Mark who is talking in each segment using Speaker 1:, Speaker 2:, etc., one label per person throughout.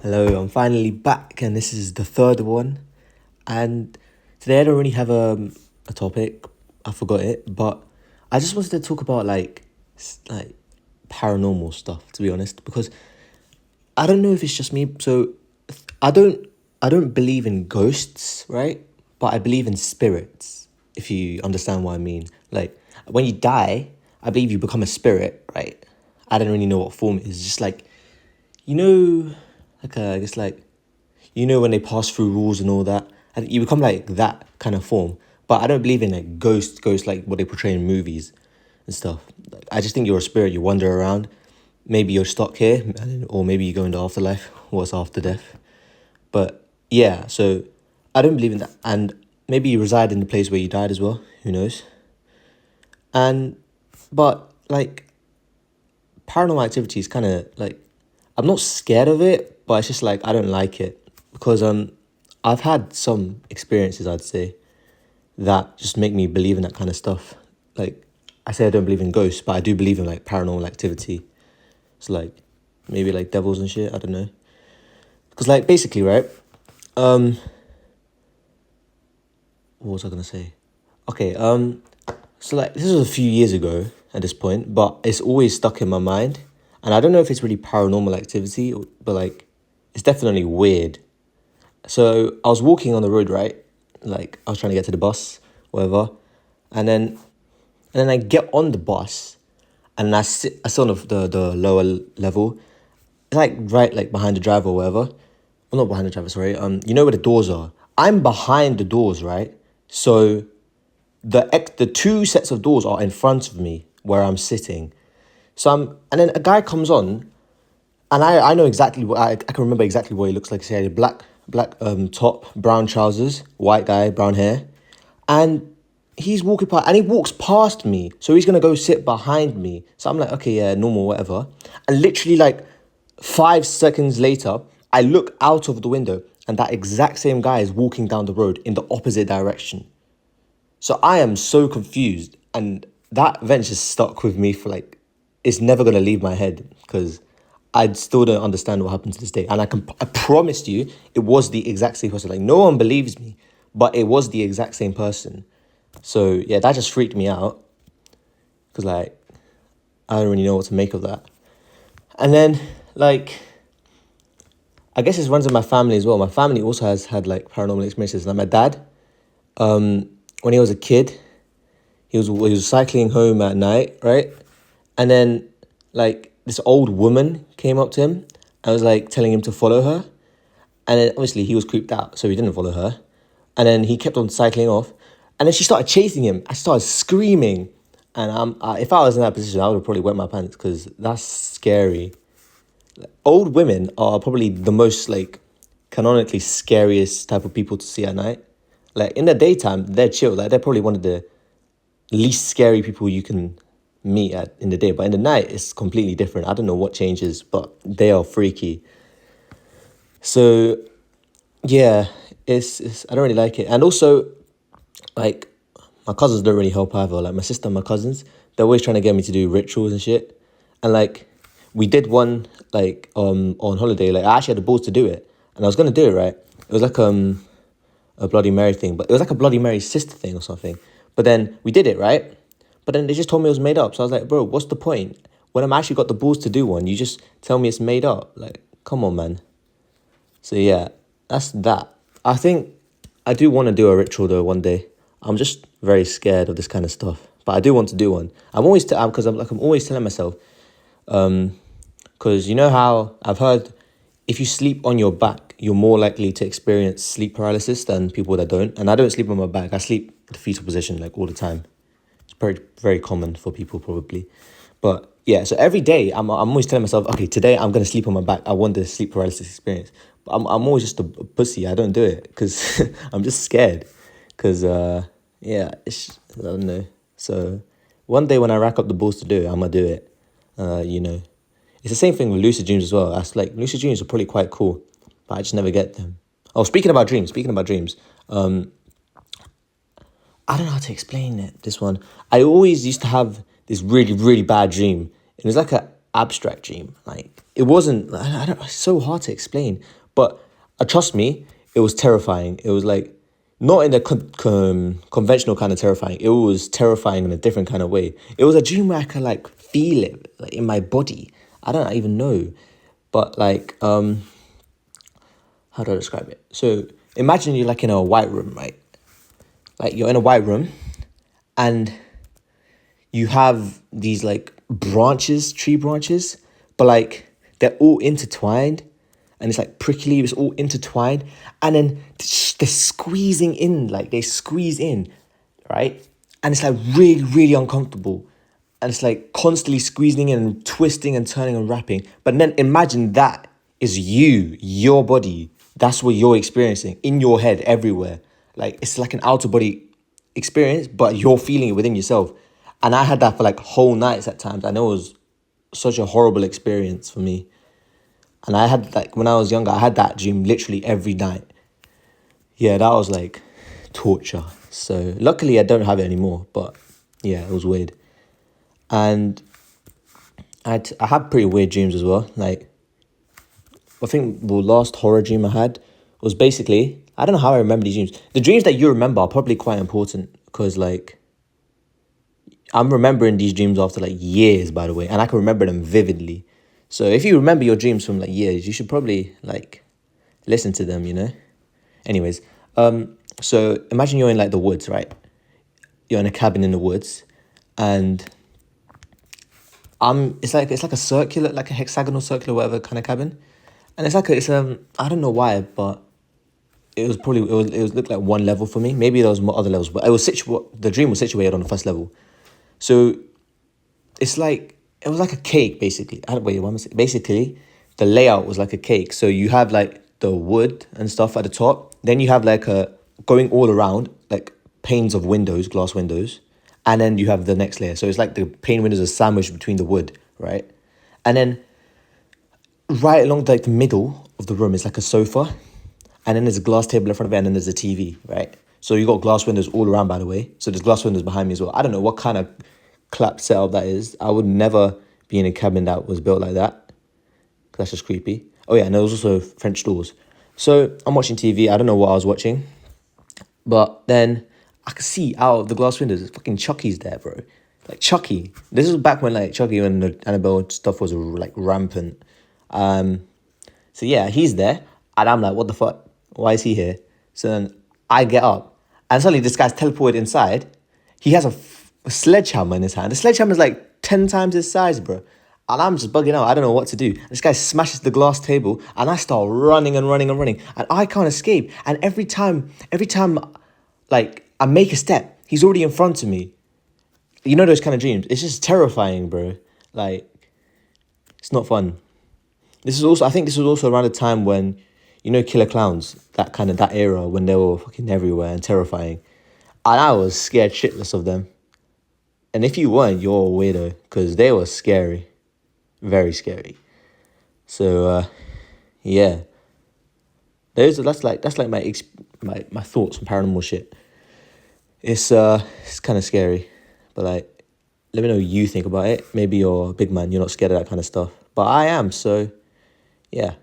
Speaker 1: Hello, I'm finally back, and this is the third one. And today I don't really have a topic. I forgot it, but I just wanted to talk about like paranormal stuff. To be honest, because I don't know if it's just me. So I don't I don't believe in ghosts, right? But I believe in spirits. If you understand what I mean, like when you die, I believe you become a spirit, right? I don't really know what form it is. Just like you know, I guess when they pass through rules and all that, and you become like that kind of form. But I don't believe in like ghosts like what they portray in movies and stuff. Like, I just think you're a spirit. You wander around. Maybe you're stuck here, or maybe you go into afterlife. What's after death? But yeah, so I don't believe in that. And maybe you reside in the place where you died as well. Who knows? And but like paranormal activity is kind of like I'm not scared of it, but it's just like I don't like it because I've had some experiences, I'd say, that just make me believe in that kind of stuff. Like I say I don't believe in ghosts, but I do believe in like paranormal activity. It's like maybe like devils and shit, I don't know. Because like basically, right? Um what was I gonna say? Okay, so like this was a few years ago at this point, but it's always stuck in my mind. And I don't know if it's really paranormal activity, but like it's definitely weird. So I was walking on the road, right? Like I was trying to get to the bus, whatever. And then I get on the bus and I sit on the lower level. It's like right like behind the driver or whatever. Well, not behind the driver, sorry. You know where the doors are. I'm behind the doors, right? So the two sets of doors are in front of me where I'm sitting. And then a guy comes on, and I know exactly what I can remember exactly what he looks like. He had a black top, brown trousers, white guy, brown hair, and he's walking past, and he walks past me, so he's gonna go sit behind me. So I'm like, okay, yeah, normal, whatever. And literally like 5 seconds later, I look out of the window, and that exact same guy is walking down the road in the opposite direction. So I am so confused, and that event just stuck with me for like, it's never gonna leave my head because I still don't understand what happened to this day. And I promised you, it was the exact same person. Like no one believes me, but it was the exact same person. So yeah, that just freaked me out because like I don't really know what to make of that. And then like I guess it runs in my family as well. My family also has had like paranormal experiences. Like my dad, when he was a kid, he was cycling home at night, right? And then like this old woman came up to him and was like telling him to follow her. And then obviously he was creeped out, so he didn't follow her. And then he kept on cycling off. And then she started chasing him. I started screaming. And if I was in that position, I would have probably wet my pants because that's scary. Old women are probably the most like canonically scariest type of people to see at night. Like in the daytime, they're chill. Like they're probably one of the least scary people you can meet at in the day. But in the night, it's completely different. I don't know what changes, but they are freaky. So yeah, it's I don't really like it. And also, like my cousins don't really help either. Like my sister and my cousins, they're always trying to get me to do rituals and shit. And like we did one like on holiday. Like I actually had the balls to do it, and I was gonna do it right. It was like a Bloody Mary thing, but it was like a Bloody Mary sister thing or something. But then we did it right. But then they just told me it was made up. So I was like, bro, what's the point? When I'm actually got the balls to do one, you just tell me it's made up. Like, come on, man. So yeah, that's that. I think I do want to do a ritual though one day. I'm just very scared of this kind of stuff, but I do want to do one. Because I'm always telling myself, because you know how I've heard if you sleep on your back, you're more likely to experience sleep paralysis than people that don't. And I don't sleep on my back. I sleep in the fetal position like all the time. It's very very common for people probably, but yeah. So every day I'm always telling myself, okay, today I'm gonna sleep on my back. I want the sleep paralysis experience. But I'm always just a pussy. I don't do it because I'm just scared. Because yeah, I don't know. So one day when I rack up the balls to do it, I'm gonna do it. It's the same thing with lucid dreams as well. That's like lucid dreams are probably quite cool, but I just never get them. Oh, speaking about dreams, I don't know how to explain it. This one, I always used to have this really, really bad dream. It was like abstract dream. Like it wasn't. I don't. It's so hard to explain. But trust me, it was terrifying. It was like not in a conventional kind of terrifying. It was terrifying in a different kind of way. It was a dream where I could like feel it like in my body. I don't even know, but like how do I describe it? So imagine you're like in a white room, right? Like you're in a white room, and you have these like branches, tree branches, but like they're all intertwined, and it's like prickly, it's all intertwined, and then they're squeezing in, like they squeeze in, right? And it's like really, really uncomfortable. And it's like constantly squeezing in and twisting and turning and wrapping. But then imagine that is you, your body. That's what you're experiencing in your head everywhere. Like it's like an outer body experience, but you're feeling it within yourself. And I had that for like whole nights at times. I know it was such a horrible experience for me. And I had like when I was younger, I had that dream literally every night. Yeah, that was like torture. So luckily I don't have it anymore. But yeah, it was weird. And I had pretty weird dreams as well. Like I think the last horror dream I had was basically, I don't know how I remember these dreams. The dreams that you remember are probably quite important because like I'm remembering these dreams after like years, by the way, and I can remember them vividly. So if you remember your dreams from like years, you should probably like listen to them, you know? Anyways, so imagine you're in like the woods, right? You're in a cabin in the woods, and it's like a circular, like a hexagonal circular, whatever kind of cabin. And I don't know why, but it was looked like one level for me. Maybe there was more other levels, but the dream was situated on the first level. So it's like it was like a cake basically. I don't wait, what am I saying? Basically, the layout was like a cake. So you have like the wood and stuff at the top. Then you have like a going all around like panes of windows, glass windows, and then you have the next layer. So it's like the pane windows are sandwiched between the wood, right? And then right along like the middle of the room is like a sofa, and then there's a glass table in front of it, and then there's a TV, right? So you got glass windows all around, by the way. So there's glass windows behind me as well. I don't know what kind of clap setup that is. I would never be in a cabin that was built like that, because that's just creepy. Oh yeah, and there was also French doors. So I'm watching TV. I don't know what I was watching, but then I could see out of the glass windows, fucking Chucky's there, bro. Like Chucky. This is back when like Chucky and the Annabelle stuff was like rampant. So yeah, he's there, and I'm like, what the fuck? Why is he here? So then I get up, and suddenly this guy's teleported inside. He has a sledgehammer in his hand. The sledgehammer is like 10 times his size, bro. And I'm just bugging out. I don't know what to do. This guy smashes the glass table, and I start running and running and running, and I can't escape. And every time, like I make a step, he's already in front of me. You know those kind of dreams. It's just terrifying, bro. Like, it's not fun. I think this was also around the time when, you know, Killer Clowns, that era when they were fucking everywhere and terrifying. And I was scared shitless of them. And if you weren't, you're a weirdo, because they were scary. Very scary. So, yeah. That's like my thoughts on paranormal shit. It's kind of scary. But like, let me know what you think about it. Maybe you're a big man, you're not scared of that kind of stuff. But I am, so yeah.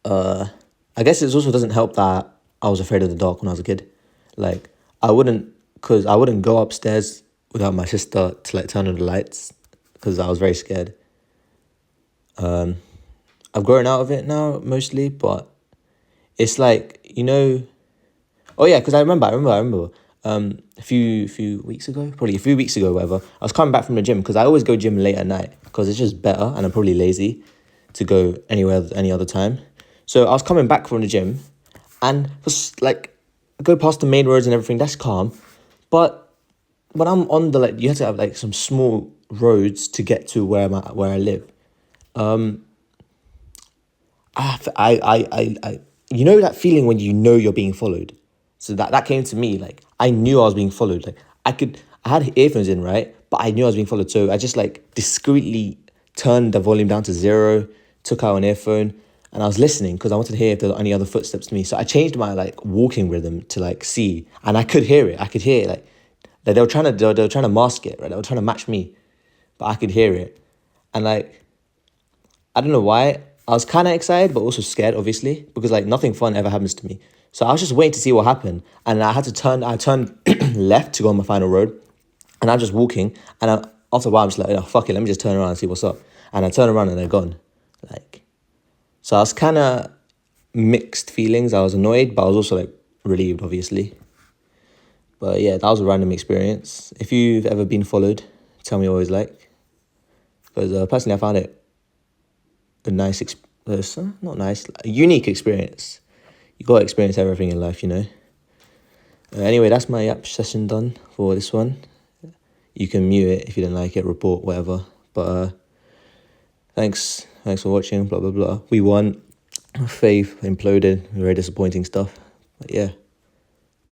Speaker 1: I guess it also doesn't help that I was afraid of the dark when I was a kid. Like, I wouldn't go upstairs without my sister to like turn on the lights, because I was very scared. I've grown out of it now mostly, but it's like, you know, oh yeah, because I remember, a few weeks ago, whatever, I was coming back from the gym, because I always go gym late at night, because it's just better, and I'm probably lazy to go anywhere any other time. So I was coming back from the gym, and was like, I go past the main roads and everything, that's calm. But when I'm on the, like, you have to have like some small roads to get to where I live. I you know that feeling when you know you're being followed? So that came to me, like, I knew I was being followed. Like, I had earphones in, right? But I knew I was being followed. So I just like discreetly turned the volume down to 0, took out an earphone, and I was listening because I wanted to hear if there were any other footsteps to me. So I changed my like walking rhythm to like see, and I could hear it. I could hear it, like they were trying to mask it, right? They were trying to match me, but I could hear it. And like, I don't know why. I was kind of excited, but also scared, obviously, because like nothing fun ever happens to me. So I was just waiting to see what happened, and I turned left to go on my final road, and I'm just walking, and after a while I'm just like, oh, fuck it, let me just turn around and see what's up. And I turn around and they're gone. Like, so I was kind of mixed feelings. I was annoyed, but I was also like relieved, obviously. But yeah, that was a random experience. If you've ever been followed, tell me what it was like. Because personally, I found it a nice, not nice, a unique experience. You got to experience everything in life, you know. Anyway, that's my app session done for this one. You can mute it if you don't like it, report, whatever. But thanks for watching, blah, blah, blah. We won. Faith imploded, very disappointing stuff. But yeah.